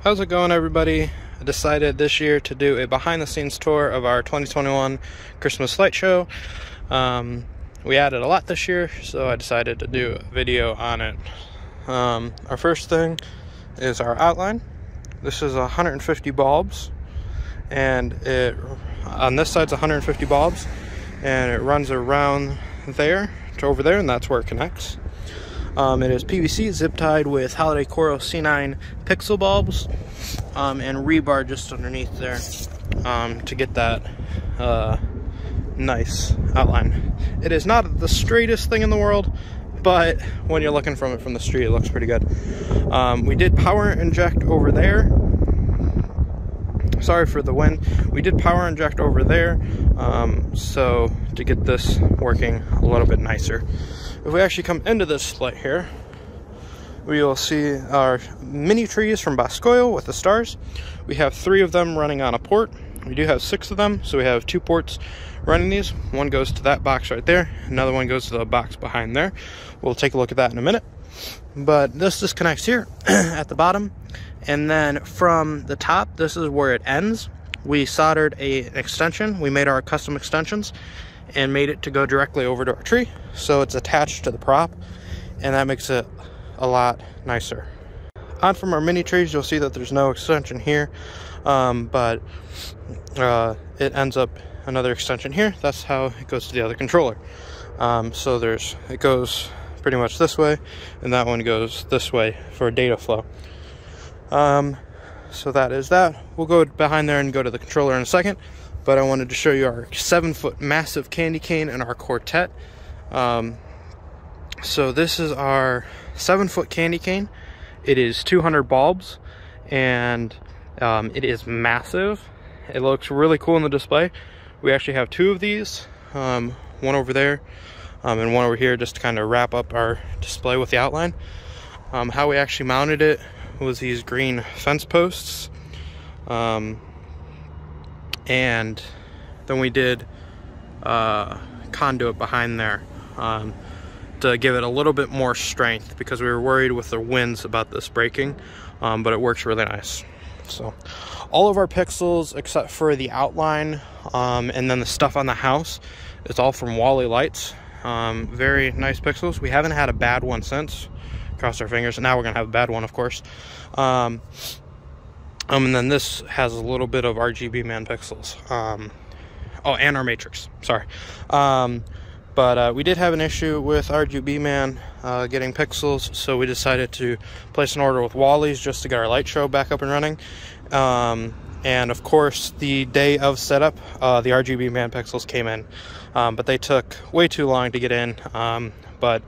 How's it going, everybody? I decided this year to do a behind-the-scenes tour of our 2021 Christmas light show. We added a lot this year, so I decided to do a video on it. Our first thing is our outline. This is 150 bulbs, and on this side's 150 bulbs, and it runs around there to over there, and that's where it connects. It is PVC zip tied with Holiday Coral C9 pixel bulbs, and rebar just underneath there to get that nice outline. It is not the straightest thing in the world, but when you're looking from it from the street, it looks pretty good. We did power inject over there. Sorry for the wind. We did power inject over there, so to get this working a little bit nicer. If we actually come into this light here, we will see our mini trees from Boscoil with the stars. We have 3 of them running on a port. We do have 6 of them, so we have 2 ports running these. One goes to that box right there, another one goes to the box behind there. We'll take a look at that in a minute. But this disconnects here at the bottom, and then from the top, this is where it ends. We soldered an extension. We made our custom extensions and made it to go directly over to our tree, so it's attached to the prop, and that makes it a lot nicer. On from our mini trees, you'll see that there's no extension here, but it ends up another extension here. That's how it goes to the other controller. So it goes pretty much this way, and that one goes this way for data flow. So that is that. We'll go behind there and go to the controller in a second, but I wanted to show you our 7-foot massive candy cane and our quartet. So this is our 7-foot candy cane. It is 200 bulbs, and it is massive. It looks really cool in the display. We actually have 2 of these, one over there and one over here, just to kind of wrap up our display with the outline. How we actually mounted it was these green fence posts, and then we did conduit behind there to give it a little bit more strength, because we were worried with the winds about this breaking, but it works really nice. So all of our pixels except for the outline and then the stuff on the house, it's all from Wally Lights. Very nice pixels. We haven't had a bad one since. Cross our fingers, and now we're gonna have a bad one, of course. And then this has a little bit of RGB man pixels. Oh, and our matrix, sorry. But we did have an issue with RGB man getting pixels, so we decided to place an order with Wally's just to get our light show back up and running. And of course, the day of setup, the RGB man pixels came in, but they took way too long to get in, but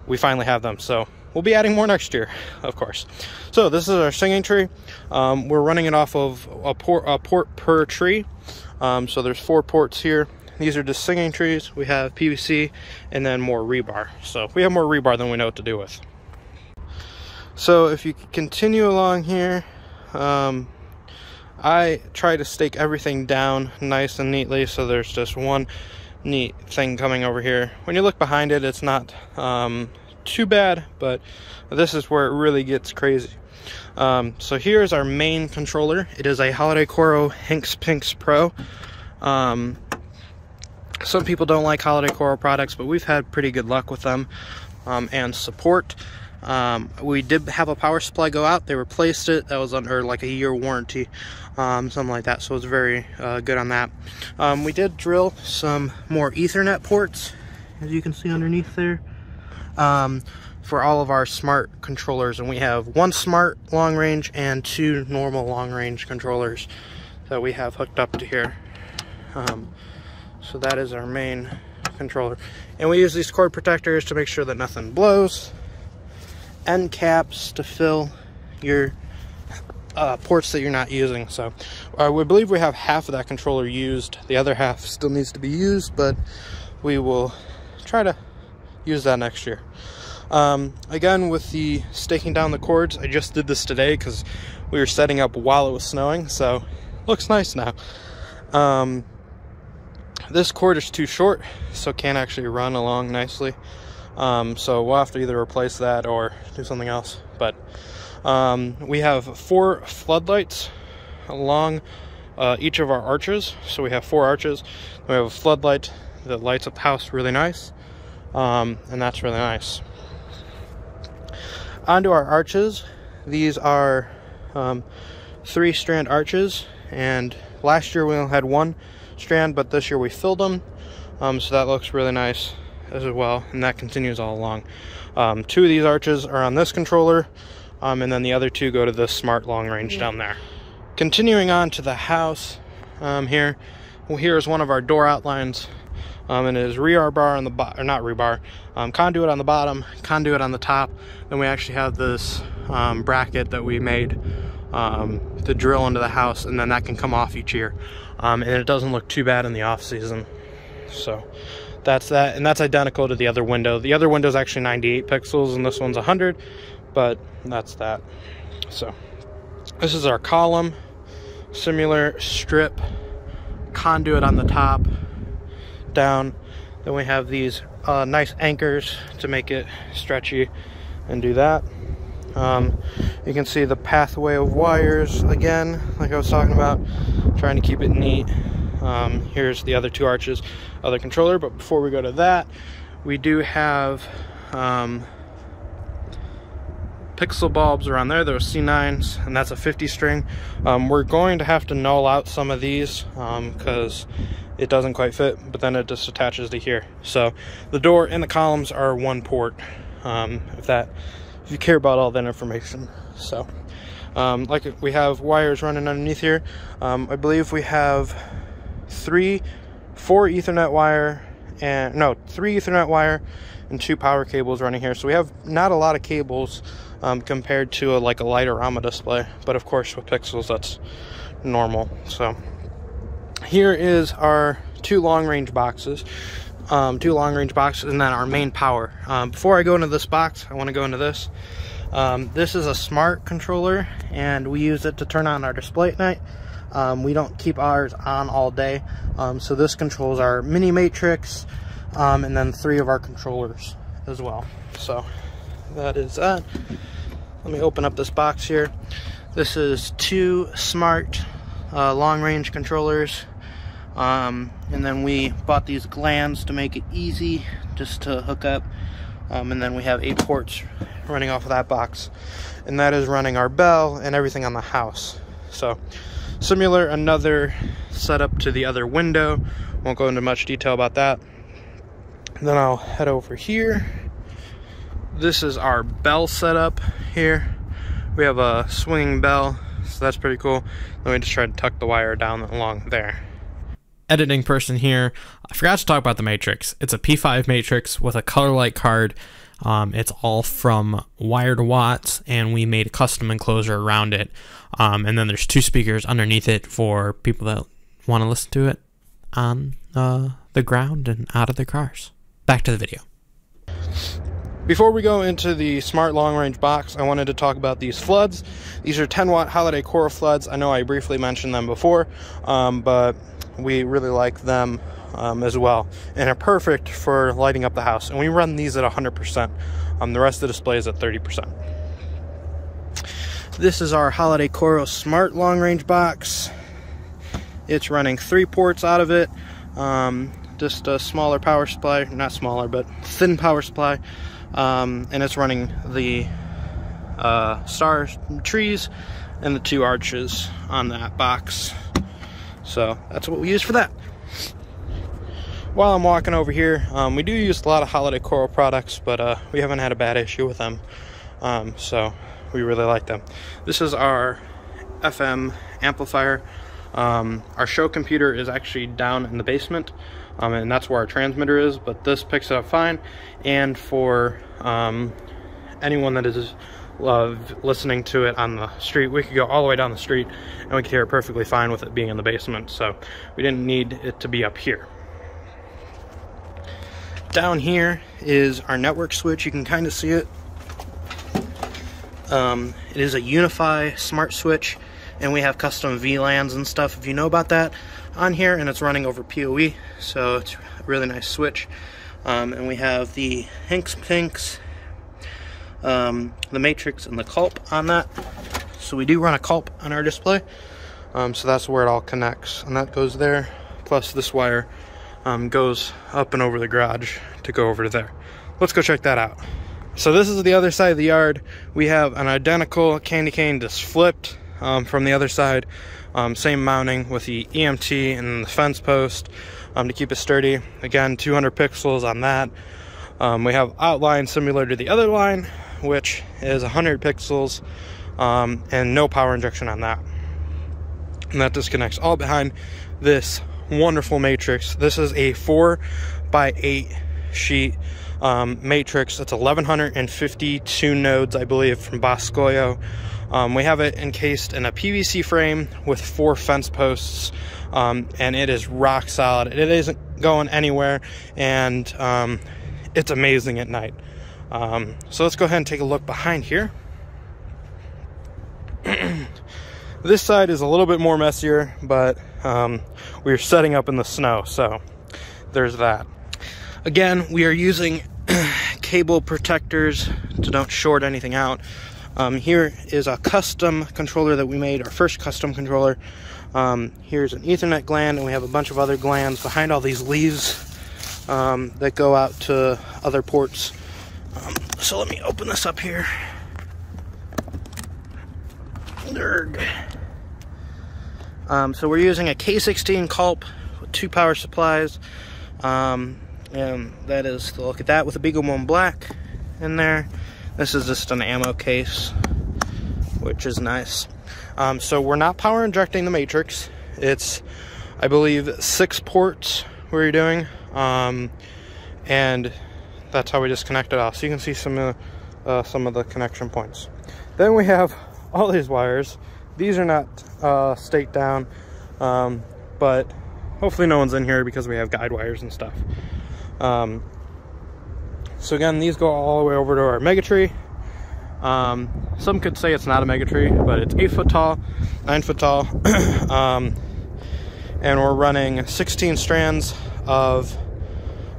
we finally have them, so we'll be adding more next year, of course. So this is our singing tree. We're running it off of a port per tree. So there's 4 ports here. These are just singing trees. We have PVC and then more rebar. So we have more rebar than we know what to do with. So if you continue along here, I try to stake everything down nice and neatly, so there's just one neat thing coming over here. When you look behind it, it's not too bad, but this is where it really gets crazy. So here's our main controller. It is a Holiday Coral Hinks Pinks Pro. Some people don't like Holiday Coral products, but we've had pretty good luck with them and support. We did have a power supply go out. They replaced it. That was under like a year warranty, something like that, so it's very good on that. We did drill some more Ethernet ports, as you can see underneath there, for all of our smart controllers, and we have 1 smart long range and 2 normal long range controllers that we have hooked up to here. So that is our main controller, and we use these cord protectors to make sure that nothing blows. End caps to fill your ports that you're not using. So we believe we have half of that controller used. The other half still needs to be used, but we will try to use that next year. Again, with the staking down the cords, I just did this today because we were setting up while it was snowing, so it looks nice now. This cord is too short, so it can't actually run along nicely. So we'll have to either replace that or do something else. But We have 4 floodlights along each of our arches. So we have 4 arches. We have a floodlight that lights up the house really nice, and that's really nice. Onto our arches. These are 3 strand arches, and last year we only had 1 strand, but this year we filled them, so that looks really nice as well, and that continues all along. 2 of these arches are on this controller, and then the other 2 go to this smart long range down there. Continuing on to the house, here is one of our door outlines, and it is rebar on the bottom, or not rebar, conduit on the bottom, conduit on the top. Then we actually have this bracket that we made to drill into the house, and then that can come off each year, and it doesn't look too bad in the off season. So that's that, and that's identical to the other window. The other window is actually 98 pixels and this one's 100, but that's that. So this is our column, similar strip, conduit on the top, down. Then we have these nice anchors to make it stretchy and do that. You can see the pathway of wires again, like I was talking about, trying to keep it neat. Here's the other 2 arches, other controller, but before we go to that, we do have pixel bulbs around there. Those C9s, and that's a 50 string. We're going to have to null out some of these because it doesn't quite fit, but then it just attaches to here. So the door and the columns are 1 port, if you care about all that information. So like we have wires running underneath here. I believe we have 4 Ethernet wire, and no, 3 Ethernet wire and 2 power cables running here. So we have not a lot of cables compared to like a lightorama display, but of course with pixels that's normal. So here is our 2 long range boxes, and then our main power. Before I go into this box, I want to go into this. This is a smart controller, and we use it to turn on our display at night. We don't keep ours on all day, so this controls our mini matrix, and then 3 of our controllers as well. So that is that. Let me open up this box here. This is 2 smart long range controllers, and then we bought these glands to make it easy just to hook up, and then we have 8 ports running off of that box, and that is running our bell and everything on the house. So similar, another setup to the other window. Won't go into much detail about that. And then I'll head over here. This is our bell setup here. We have a swinging bell, so that's pretty cool. Then we just try to tuck the wire down along there. Editing person here. I forgot to talk about the matrix. It's a P5 matrix with a color light card. It's all from wire to watts, and we made a custom enclosure around it. And then there's 2 speakers underneath it for people that want to listen to it on the ground and out of their cars. Back to the video. Before we go into the smart long range box, I wanted to talk about these floods. These are 10-watt holiday coral floods. I know I briefly mentioned them before, but we really like them as well, and are perfect for lighting up the house. And we run these at 100%. The rest of the display is at 30%. This is our holiday coral smart long range box. It's running 3 ports out of it, just a smaller power supply, not smaller but thin power supply, and it's running the star trees and the 2 arches on that box. So that's what we use for that. While I'm walking over here, we do use a lot of holiday coral products, but we haven't had a bad issue with them, so we really like them. This is our FM amplifier. Our show computer is actually down in the basement, and that's where our transmitter is, but this picks it up fine. And for anyone that is listening to it on the street, we could go all the way down the street and we could hear it perfectly fine with it being in the basement, so we didn't need it to be up here. Down here is our network switch. You can kind of see it. It is a Unify smart switch, and we have custom VLANs and stuff, if you know about that, on here, and it's running over PoE, so it's a really nice switch. And we have the Hinks Pinks the matrix and the culp on that. So we do run a culp on our display. So that's where it all connects, and that goes there. Plus this wire goes up and over the garage to go over to there. Let's go check that out. So this is the other side of the yard. We have an identical candy cane just flipped from the other side. Same mounting with the EMT and the fence post to keep it sturdy. Again, 200 pixels on that. We have outline similar to the other line, which is 100 pixels and no power injection on that. And that disconnects all behind this wonderful matrix. This is a 4x8 sheet matrix. It's 1152 nodes, I believe, from Boscoyo. We have it encased in a PVC frame with 4 fence posts, and it is rock solid. It isn't going anywhere, and it's amazing at night. So let's go ahead and take a look behind here. This side is a little bit more messier, but we're setting up in the snow, so there's that. Again, we are using cable protectors to don't short anything out. Here is a custom controller that we made, our first custom controller. Here's an Ethernet gland, and we have a bunch of other glands behind all these leaves that go out to other ports. So let me open this up here. So we're using a K16 culp with 2 power supplies, and that is the look at that with a Beagle One Black in there. This is just an ammo case, which is nice. So we're not power injecting the matrix. It's, I believe, 6 ports we're doing, and that's how we just connect it off. So you can see some of the connection points. Then we have all these wires. These are not staked down, but hopefully no one's in here because we have guide wires and stuff. So again, these go all the way over to our mega tree. Some could say it's not a mega tree, but it's 8 foot tall, 9 foot tall. And we're running 16 strands of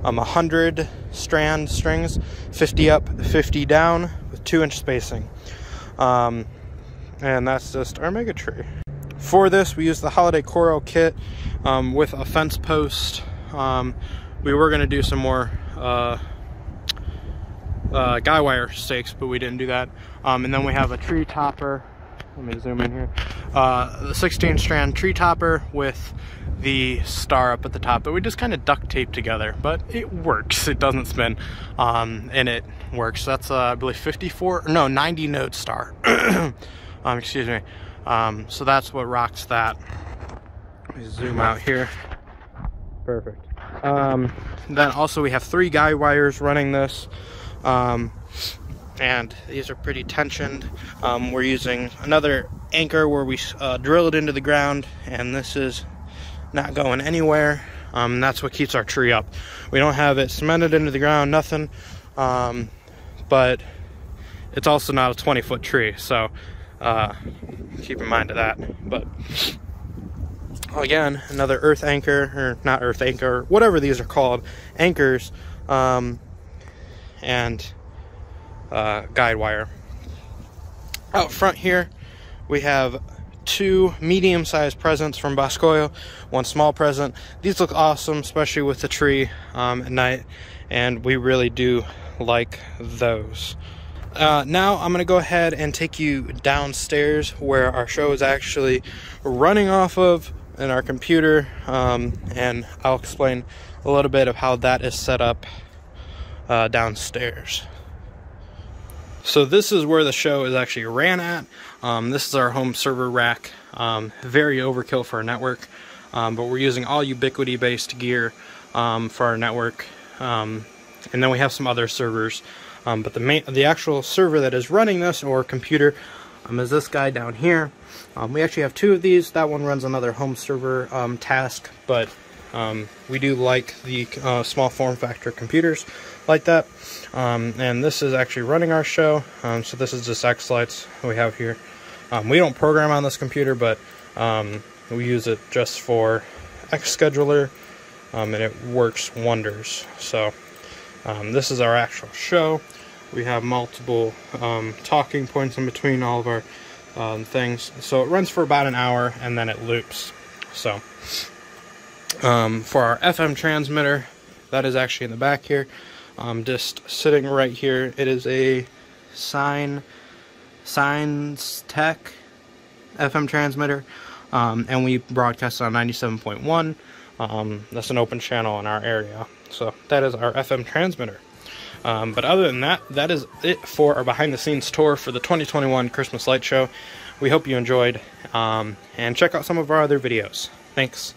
100 strand strings, 50 up, 50 down, with 2-inch spacing. And that's just our mega tree. For this, we use the Holiday Coral kit with a fence post. We were going to do some more guy wire stakes, but we didn't do that. And then we have a tree topper. Let me zoom in here. The 16 strand tree topper with the star up at the top that we just kind of duct tape together, but it works. It doesn't spin, and it works. That's I believe 90 node star. Excuse me. So that's what rocks that. Let me zoom out here. Perfect. Then also we have 3 guide wires running this, and these are pretty tensioned. We're using another anchor where we drill it into the ground, and this is not going anywhere. That's what keeps our tree up. We don't have it cemented into the ground, nothing, but it's also not a 20-foot tree, so keep in mind of that. But again, another earth anchor, or not earth anchor, whatever these are called, anchors, and guide wire. Out front here, we have 2 medium-sized presents from Boscoyo, 1 small present. These look awesome, especially with the tree at night, and we really do like those. Now I'm going to go ahead and take you downstairs where our show is actually running off of in our computer, and I'll explain a little bit of how that is set up downstairs. So this is where the show is actually ran at. This is our home server rack. Very overkill for our network, but we're using all Ubiquiti based gear for our network, and then we have some other servers. But the actual server that is running this, or computer, is this guy down here. We actually have 2 of these. That one runs another home server task, but we do like the small form factor computers like that. And this is actually running our show. So this is just X lights we have here. We don't program on this computer, but we use it just for X scheduler, and it works wonders. So this is our actual show. We have multiple talking points in between all of our things. So it runs for about an hour and then it loops. So for our FM transmitter, that is actually in the back here. Just sitting right here. It is a Signs Tech FM transmitter, and we broadcast on 97.1. That's an open channel in our area. So that is our FM transmitter. But other than that, that is it for our behind the scenes tour for the 2021 Christmas Light Show. We hope you enjoyed, and check out some of our other videos. Thanks.